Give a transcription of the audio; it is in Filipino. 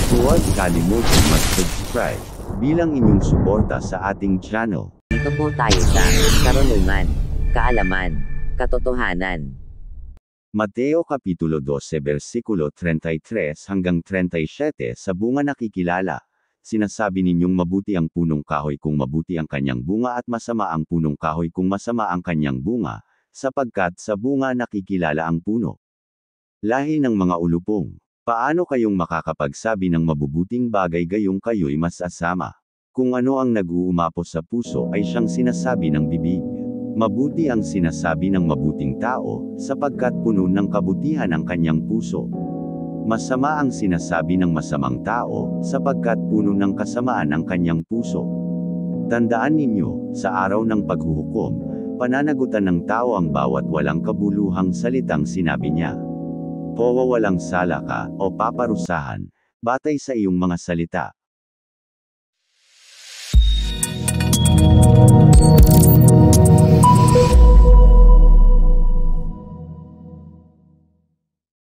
Huwag kalimutan mag-subscribe bilang inyong suporta sa ating channel. Dito po tayo sa karunungan, kaalaman, katotohanan. Mateo Kapitulo 12 versikulo 33 hanggang 37 Sa bunga nakikilala. Sinasabi ninyong mabuti ang punong kahoy kung mabuti ang kanyang bunga at masama ang punong kahoy kung masama ang kanyang bunga, sapagkat sa bunga nakikilala ang puno. Lahi ng mga ulupong. Paano kayong makakapagsabi ng mabubuting bagay gayong kayo'y masasama? Kung ano ang nag-uumapo sa puso ay siyang sinasabi ng bibig. Mabuti ang sinasabi ng mabuting tao, sapagkat puno ng kabutihan ang kanyang puso. Masama ang sinasabi ng masamang tao, sapagkat puno ng kasamaan ang kanyang puso. Tandaan ninyo, sa araw ng paghuhukom, pananagutan ng tao ang bawat walang kabuluhang salitang sinabi niya. Walang sala ka, o paparusahan, batay sa iyong mga salita.